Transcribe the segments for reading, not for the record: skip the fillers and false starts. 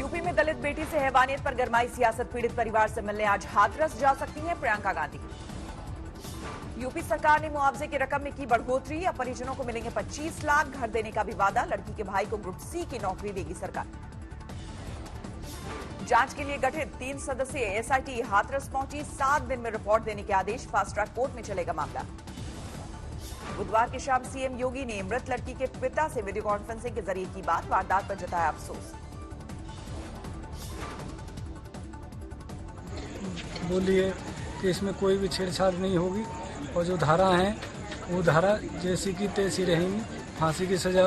UP में दलित बेटी से हैवानियत पर गरमाई सियासत। पीड़ित परिवार से मिलने आज हाथरस जा सकती हैं प्रियंका गांधी। यूपी सरकार ने मुआवजे की रकम में की बढ़ोतरी। अब परिजनों को मिलेंगे 25 लाख। घर देने का भी वादा। लड़की के भाई को ग्रुप सी की नौकरी देगी सरकार। जांच के लिए गठित 3 सदस्यीय एसआईटी हाथरस पहुंची। 7 दिन में रिपोर्ट देने के आदेश। फास्ट ट्रैक कोर्ट में चलेगा मामला। बुधवार की शाम सीएम योगी ने मृत लड़की के पिता से वीडियो कॉन्फ्रेंसिंग के जरिए की बात। वारदात पर जताया अफसोस। बोलिए कि इसमें कोई भी छेड़छाड़ नहीं होगी और जो धारा है वो धारा जैसी की तैसी रहेंगी। फांसी की सजा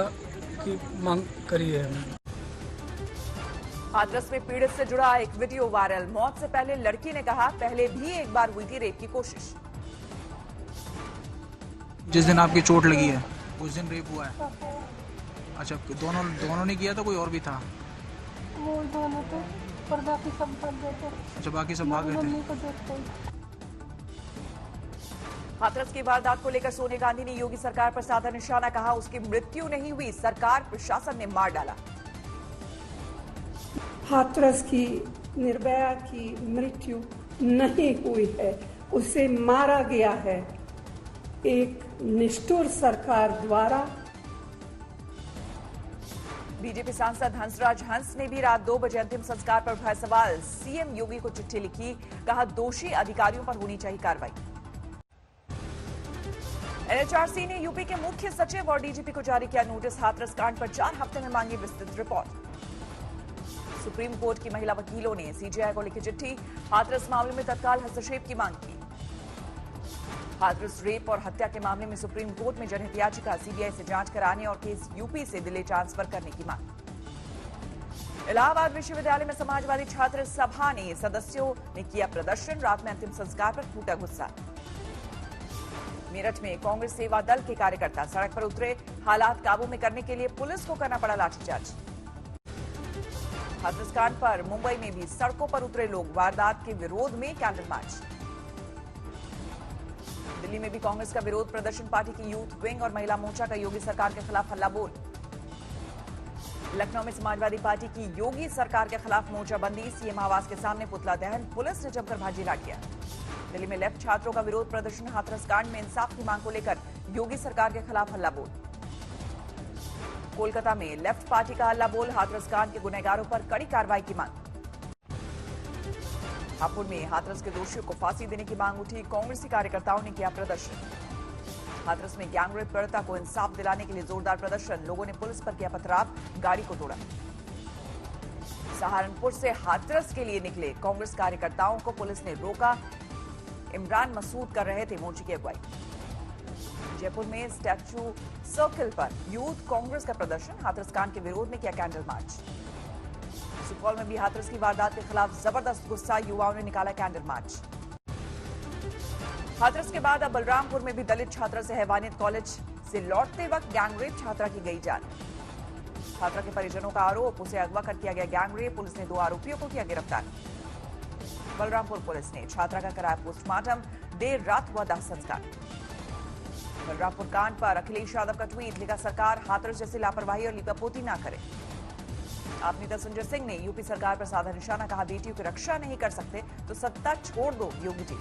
की मांग करी है हमने। हाथरस में पीड़ित से जुड़ा एक वीडियो वायरल। मौत से पहले लड़की ने कहा पहले भी एक बार हुई थी रेप की कोशिश। जिस दिन आपकी चोट लगी है उस दिन रेप हुआ है। अच्छा, दोनों ने किया था, कोई और भी था? वो दोनों तो पर बाकी सब भाग गए थे। अच्छा, बाकी सब भाग गए थे। हाथरस की वारदात को लेकर सोनिया गांधी ने योगी सरकार पर साधा निशाना। कहा उसकी मृत्यु नहीं हुई, सरकार प्रशासन ने मार डाला। हाथरस की निर्भया की मृत्यु नहीं हुई है, उसे मारा गया है एक निष्ठुर सरकार द्वारा। बीजेपी सांसद हंसराज हंस ने भी रात 2 बजे अंतिम संस्कार पर उठाए सवाल। सीएम योगी को चिट्ठी लिखी। कहा दोषी अधिकारियों पर होनी चाहिए कार्रवाई। एनएचआरसी ने यूपी के मुख्य सचिव और डीजीपी को जारी किया नोटिस। हाथरस कांड पर 4 हफ्ते में मांगी विस्तृत रिपोर्ट। सुप्रीम कोर्ट की महिला वकीलों ने सीजेआई को लिखी चिट्ठी। हाथरस मामले में तत्काल हस्तक्षेप की मांग की। हाथरस रेप और हत्या के मामले में सुप्रीम कोर्ट में जनहित याचिका। सीबीआई से जांच कराने और केस यूपी से दिल्ली ट्रांसफर करने की मांग। इलाहाबाद विश्वविद्यालय में समाजवादी छात्र सभा ने सदस्यों ने किया प्रदर्शन। रात में अंतिम संस्कार पर फूटा गुस्सा। मेरठ में कांग्रेस सेवा दल के कार्यकर्ता सड़क पर उतरे। हालात काबू में करने के लिए पुलिस को करना पड़ा लाठीचार्ज। हाथरस कांड पर मुंबई में भी सड़कों पर उतरे लोग। वारदात के विरोध में कैंडल मार्च। दिल्ली में भी कांग्रेस का विरोध प्रदर्शन। पार्टी की यूथ विंग और महिला मोर्चा का योगी सरकार के खिलाफ हल्ला बोल। लखनऊ में समाजवादी पार्टी की योगी सरकार के खिलाफ मोर्चाबंदी। सीएम आवास के सामने पुतला दहन। पुलिस ने जमकर भाजी लाठियां। दिल्ली में लेफ्ट छात्रों का विरोध प्रदर्शन। हाथरस कांड में इंसाफ की मांग को लेकर योगी सरकार के खिलाफ हल्ला बोल। कोलकाता में लेफ्ट पार्टी का हल्ला बोल। हाथरस कांड के गुनहगारों पर कड़ी कार्रवाई की मांग। हापुड़ में हाथरस के दोषियों को फांसी देने की मांग उठी। कांग्रेसी कार्यकर्ताओं ने किया प्रदर्शन। हाथरस में गैंगरेप पीड़िता को इंसाफ दिलाने के लिए जोरदार प्रदर्शन। लोगों ने पुलिस पर किया पथराव, गाड़ी को तोड़ा। सहारनपुर से हाथरस के लिए निकले कांग्रेस कार्यकर्ताओं को पुलिस ने रोका। इमरान मसूद कर रहे थे मोर्चे की अगुवाई। जयपुर में स्टैच्यू सर्किल पर यूथ कांग्रेस का प्रदर्शन। हाथरस कांड के विरोध में किया कैंडल मार्च। सुपौल में भी हाथरस की वारदात के खिलाफ जबरदस्त गुस्सा। युवाओं ने निकाला कैंडल मार्च। हाथरस के बाद अब बलरामपुर में भी दलित छात्रा से हैवानियत। कॉलेज से लौटते वक्त गैंगरेप, छात्रा की गई जान। छात्रा के परिजनों का आरोप, उसे अगवा कर किया गया गैंगरेप। पुलिस ने 2 आरोपियों को किया गिरफ्तार। बलरामपुर पुलिस ने छात्रा का कराया पोस्टमार्टम। देर रात हुआ दाह संस्कार। बलरामपुर कांड पर अखिलेश यादव का ट्वीट। लिखा सरकार हाथरस जैसी लापरवाही और लीपापोती ना करे। आप नेता संजय सिंह ने यूपी सरकार पर साधा निशाना। कहा बेटियों की रक्षा नहीं कर सकते तो सत्ता छोड़ दो योगी जी।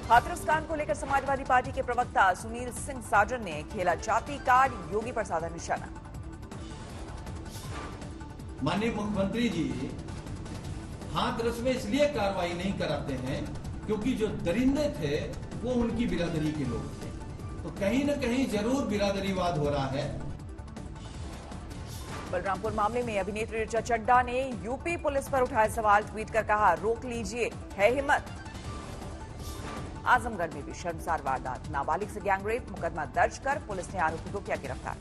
हाथरस कांड को लेकर समाजवादी पार्टी के प्रवक्ता सुनील सिंह साजन ने खेला जाति कार्ड। योगी पर साधा निशाना। माननीय मुख्यमंत्री जी हाथरस में इसलिए कार्रवाई नहीं कराते हैं क्योंकि जो दरिंदे थे वो उनकी बिरादरी के लोग थे, तो कहीं न कहीं जरूर बिरादरीवाद हो रहा है। बलरामपुर मामले में अभिनेत्री ऋचा चड्ढा ने यूपी पुलिस पर उठाए सवाल। ट्वीट कर कहा रोक लीजिए, है हिम्मत। आजमगढ़ में भी शर्मसार वारदात। नाबालिग से गैंगरेप, मुकदमा दर्ज कर पुलिस ने आरोपी को किया गिरफ्तार।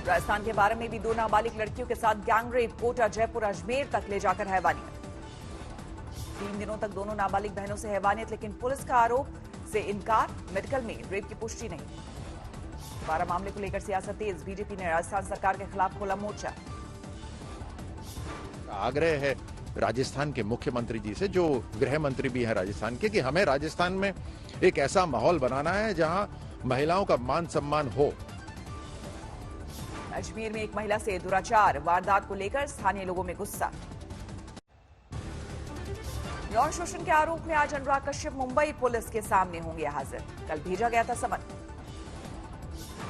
राजस्थान के बारे में भी 2 नाबालिग लड़कियों के साथ गैंगरेप। कोटा, जयपुर, अजमेर तक ले जाकर हैवानियत। 3 दिनों तक दोनों नाबालिग बहनों से हैवानियत, लेकिन पुलिस का आरोप से इनकार। मेडिकल में रेप की पुष्टि नहीं। 12 मामले को लेकर सियासत तेज। बीजेपी ने राजस्थान सरकार के खिलाफ खोला मोर्चा। आग्रह है राजस्थान के मुख्यमंत्री जी से, जो गृह मंत्री भी हैं राजस्थान के, कि हमें राजस्थान में एक ऐसा माहौल बनाना है जहां महिलाओं का मान सम्मान हो। अजमेर में एक महिला से दुराचार वारदात को लेकर स्थानीय लोगों में गुस्सा। यौन शोषण के आरोप में आज अनुराग कश्यप मुंबई पुलिस के सामने होंगे हाजिर। कल भेजा गया था समन।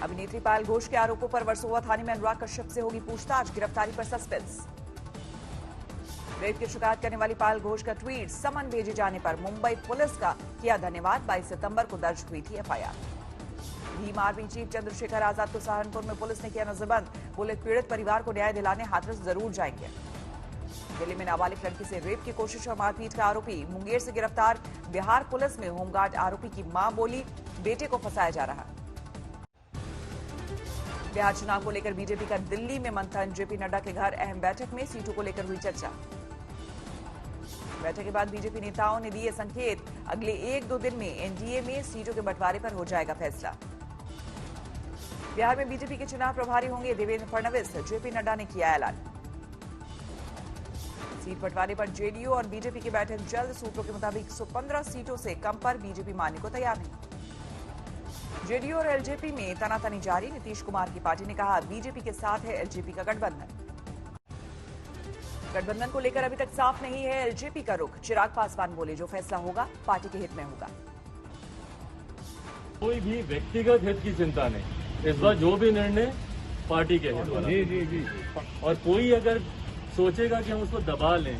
अभिनेत्री पायल घोष के आरोपों पर वर्सोवा थाने में अनुराग कश्यप से होगी पूछताछ। गिरफ्तारी पर सस्पेंस। रेप की शिकायत करने वाली पायल घोष का ट्वीट समन भेजे जाने पर मुंबई पुलिस का किया धन्यवाद। 22 सितंबर को दर्ज हुई थी FIR. Bhim Army chief Chandrashekhar Azad को सहारनपुर में पुलिस ने किया नजरबंद। बोले पीड़ित परिवार को न्याय दिलाने हाथरस जरूर जाएंगे। दिल्ली में नाबालिग लड़की से रेप की कोशिश और मारपीट का आरोपी मुंगेर से गिरफ्तार। बिहार पुलिस में होमगार्ड आरोपी की मां बोली बेटे को फंसाया जा रहा। बिहार चुनाव को लेकर बीजेपी का दिल्ली में मंथन। जेपी नड्डा के घर अहम बैठक में सीटों को लेकर हुई चर्चा। बैठक के बाद बीजेपी नेताओं ने दिए संकेत। अगले 1-2 दिन में एनडीए में सीटों के बंटवारे पर हो जाएगा फैसला। बिहार में बीजेपी के चुनाव प्रभारी होंगे देवेंद्र फडणवीस। जेपी नड्डा ने किया ऐलान। सीट बंटवारे पर जेडीयू और बीजेपी की बैठक जल्द। सूत्रों के मुताबिक 115 सीटों से कम पर बीजेपी मानने को तैयार नहीं। जेडीयू और एलजेपी में तनातनी जारी। नीतीश कुमार की पार्टी ने कहा बीजेपी के साथ है एलजेपी का गठबंधन। गठबंधन को लेकर अभी तक साफ नहीं है एलजेपी का रुख। चिराग पासवान बोले जो फैसला होगा पार्टी के हित में होगा। कोई भी व्यक्तिगत हित की चिंता नहीं। इस बार जो भी निर्णय पार्टी के हित वाला। जी। और कोई अगर सोचेगा कि हम उसको दबा लें,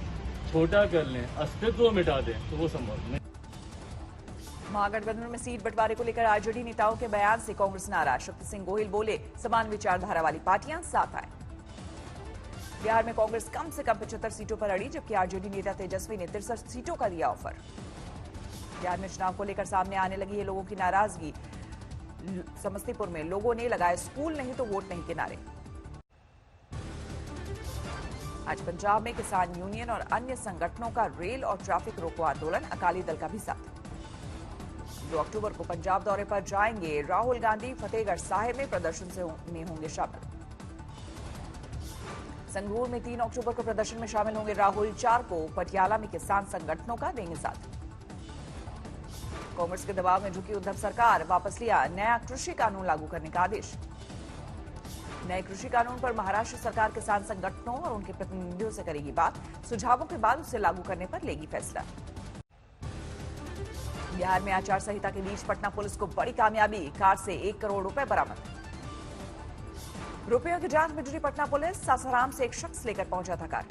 छोटा कर लें, अस्तित्व मिटा दें, तो वो संभव नहीं। महागठबंधन में सीट बंटवारे को लेकर आरजेडी नेताओं के बयान से कांग्रेस नाराज। शक्ति सिंह गोहिल बोले समान विचारधारा वाली पार्टियां साथ आए। बिहार में कांग्रेस कम से कम 75 सीटों पर अड़ी, जबकि आरजेडी नेता तेजस्वी ने 63 सीटों का दिया ऑफर। बिहार में चुनाव को लेकर सामने आने लगी है लोगों की नाराजगी। समस्तीपुर में लोगों ने लगाए स्कूल नहीं तो वोट नहीं के नारे। आज पंजाब में किसान यूनियन और अन्य संगठनों का रेल और ट्रैफिक रोको आंदोलन। अकाली दल का भी साथ। 2 अक्टूबर को पंजाब दौरे पर जाएंगे राहुल गांधी। फतेहगढ़ साहिब में प्रदर्शन में होंगे शामिल। संगरूर में 3 अक्टूबर को प्रदर्शन में शामिल होंगे राहुल। 4 को पटियाला में किसान संगठनों का देंगे साथ। कांग्रेस के दबाव में झुकी उद्धव सरकार। वापस लिया नया कृषि कानून लागू करने का आदेश। नए कृषि कानून पर महाराष्ट्र सरकार किसान संगठनों और उनके प्रतिनिधियों से करेगी बात। सुझावों के बाद उसे लागू करने पर लेगी फैसला। बिहार में आचार संहिता के बीच पटना पुलिस को बड़ी कामयाबी। कार से 1 करोड़ रुपए बरामद। रुपयों की जांच में जुटी पटना पुलिस। सासाराम से एक शख्स लेकर पहुंचा था कार।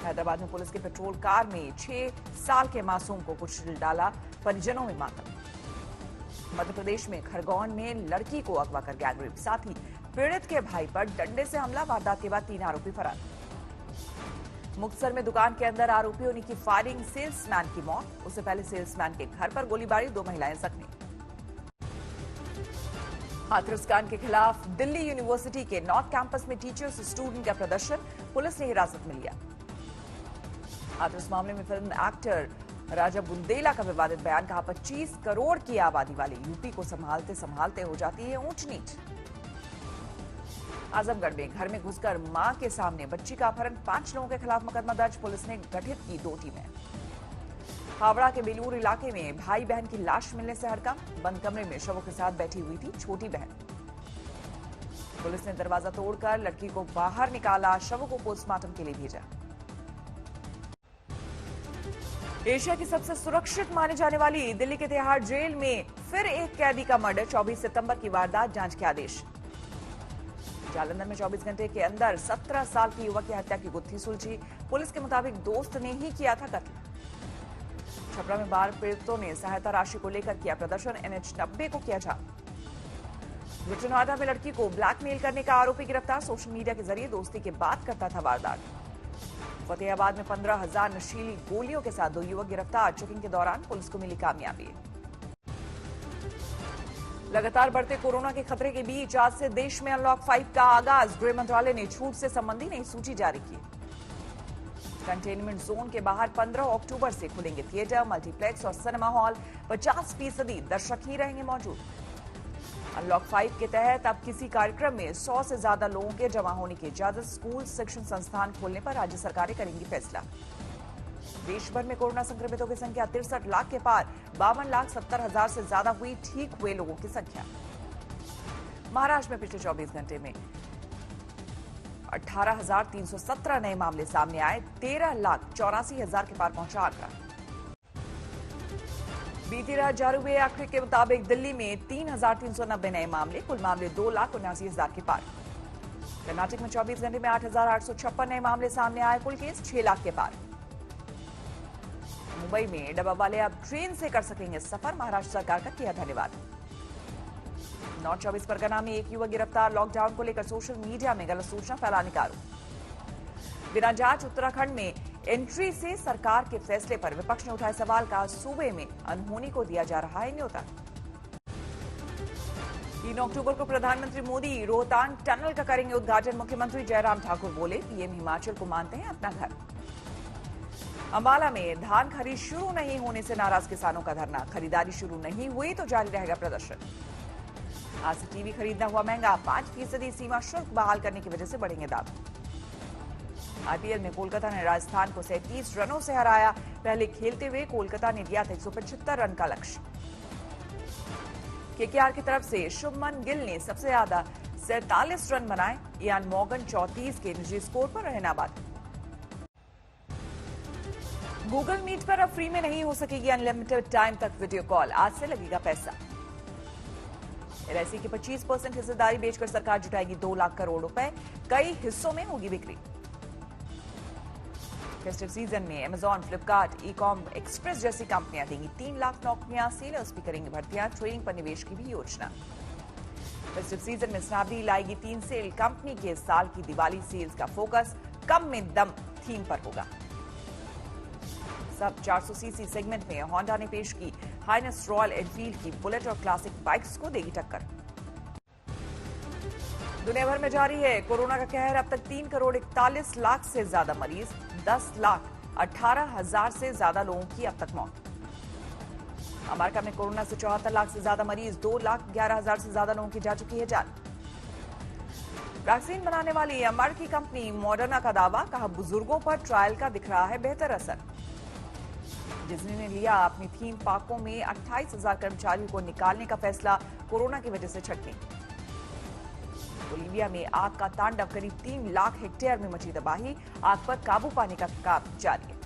हैदराबाद में पुलिस के पेट्रोल कार में 6 साल के मासूम को कुचल डाला। परिजनों में मातम। मध्य प्रदेश में खरगोन में लड़की को अगवा कर गैंगरेप। साथ ही पीड़ित के भाई पर डंडे से हमला। वारदात के बाद 3 आरोपी फरार। मुक्तसर में दुकान के अंदर आरोपियों ने की फायरिंग। सेल्समैन की मौत। उससे पहले सेल्समैन के घर पर गोलीबारी। 2 महिलाएं जख्मी। हाथरस कांड के खिलाफ दिल्ली यूनिवर्सिटी के नॉर्थ कैंपस में टीचर्स स्टूडेंट का प्रदर्शन। पुलिस ने हिरासत में लिया। हाथरस मामले में फिल्म एक्टर राजा बुंदेला का विवादित बयान। कहा 25 करोड़ की आबादी वाले यूपी को संभालते संभालते हो जाती है ऊंच नीच। आजमगढ़ में घर में घुसकर मां के सामने बच्ची का अपहरण। 5 लोगों के खिलाफ मुकदमा दर्ज। पुलिस ने गठित की 2 टीमें। हावड़ा के बेलूर इलाके में भाई बहन की लाश मिलने से हड़कंप। बंद कमरे में शवों के साथ बैठी हुई थी छोटी बहन। पुलिस ने दरवाजा तोड़कर लड़की को बाहर निकाला। शवों को पोस्टमार्टम के लिए भेजा। एशिया की सबसे सुरक्षित माने जाने वाली दिल्ली के तिहाड़ जेल में फिर एक कैदी का मर्डर। 24 सितंबर की वारदात। जांच के आदेश। जालंधर में 24 घंटे के अंदर 17 साल की युवक की हत्या की गुत्थी सुलझी। पुलिस के मुताबिक दोस्त ने ही किया था कत्ल। छपरा में बाढ़ पीड़ितों ने सहायता राशि को लेकर किया प्रदर्शन। NH 90 को किया जाम। ग्रेटर नोएडा में लड़की को ब्लैकमेल करने का आरोपी गिरफ्तार। सोशल मीडिया के जरिए दोस्ती के बात करता था वारदात। फतेहाबाद में 15,000 नशीली गोलियों के साथ 2 युवक गिरफ्तार। चेकिंग के दौरान पुलिस को मिली कामयाबी। लगातार बढ़ते कोरोना के खतरे के बीच आज से देश में अनलॉक 5 का आगाज। गृह मंत्रालय ने छूट से संबंधी नई सूची जारी की। कंटेनमेंट जोन के बाहर 15 अक्टूबर से खुलेंगे थिएटर, मल्टीप्लेक्स और सिनेमा हॉल। 50% दर्शक ही रहेंगे मौजूद। अनलॉक 5 के तहत अब किसी कार्यक्रम में 100 से ज्यादा लोगों के जमा होने की इजाजत। स्कूल, शिक्षण संस्थान खोलने पर राज्य सरकारें करेंगी फैसला। देश भर में कोरोना संक्रमितों की संख्या 63 लाख के पार। 52,70,000 से ज्यादा हुई ठीक हुए लोगों की संख्या। महाराष्ट्र में पिछले 24 घंटे में 18,317 नए मामले सामने आए। 13,84,000 के पार पहुंचा आंकड़ा। बीती रात जारी हुए आंकड़े के मुताबिक दिल्ली में 3,390 नए मामले, कुल मामले 2,79,000 के पार। कर्नाटक में 24 घंटे में 8,856 नए मामले सामने आए, कुल केस 6 लाख के पार। मुंबई में डब्बा वाले अब ट्रेन से कर सकेंगे सफर, महाराष्ट्र सरकार का किया धन्यवाद। नॉर्थ 24 परगना में एक युवक गिरफ्तार, लॉकडाउन को लेकर सोशल मीडिया में गलत सूचना फैलाने का आरोप। बिना जांच उत्तराखंड में एंट्री से सरकार के फैसले पर विपक्ष ने उठाए सवाल का, सूबे में अनहोनी को दिया जा रहा है न्योता। 3 अक्टूबर को प्रधानमंत्री मोदी रोहतांग टनल का करेंगे उद्घाटन, मुख्यमंत्री जयराम ठाकुर बोले पीएम हिमाचल को मानते हैं अपना घर। अंबाला में धान खरीद शुरू नहीं होने से नाराज किसानों का धरना, खरीदारी शुरू नहीं हुई तो जारी रहेगा प्रदर्शन। आज से टीवी खरीदना हुआ महंगा, 5% सीमा शुल्क बहाल करने की वजह से बढ़ेंगे दाम। आईपीएल में कोलकाता ने राजस्थान को 37 रनों से हराया। पहले खेलते हुए कोलकाता ने दिया था 175 रन का लक्ष्य। केकेआर की तरफ से शुभमन गिल ने सबसे ज्यादा 47 रन बनाए। इयान मॉर्गन 34 के निजी स्कोर पर रहे नाबाद। गूगल मीट पर अब फ्री में नहीं हो सकेगी अनलिमिटेड टाइम तक वीडियो कॉल, आज से लगेगा पैसा। एलआईसी की 25% हिस्सेदारी बेचकर सरकार जुटाएगी 2 लाख करोड़ रुपए, कई हिस्सों में होगी बिक्री। फेस्टिव सीजन में अमेजॉन, फ्लिपकार्ट, ई-कॉम एक्सप्रेस जैसी कंपनियां देंगी 3 लाख नौकरियां, सेलर्स भी करेंगे भर्तियां, ट्रेनिंग पर निवेश की भी योजना। फेस्टिव सीजन में स्नैपडील लाएगी 3 सेल, कंपनी के साल की दिवाली सेल्स का फोकस कम में दम थीम पर होगा। सब 400 सीसी सेगमेंट में होंडा ने पेश की हाइनेस रॉयल एनफील्ड की बुलेट और क्लासिक बाइक्स को देगी टक्कर। दुनिया भर में जारी है कोरोना का कहर, अब तक 3 करोड़ 41 लाख से ज्यादा मरीज, 10,18,000 से ज्यादा लोगों की अब तक मौत। अमेरिका में कोरोना से 74 लाख से ज्यादा मरीज, 2,11,000 से ज्यादा लोगों की जा चुकी है जान। वैक्सीन बनाने वाली अमेरिकी कंपनी मॉडर्ना का दावा, कहा बुजुर्गों पर ट्रायल का दिख रहा है बेहतर असर। डिज्नी ने लिया अपनी थीम पार्कों में 28,000 कर्मचारियों को निकालने का फैसला, कोरोना की वजह से छटनी। बोलीविया में आग का तांडव, करीब 3 लाख हेक्टेयर में मची तबाही, आग पर काबू पाने का काम जारी है।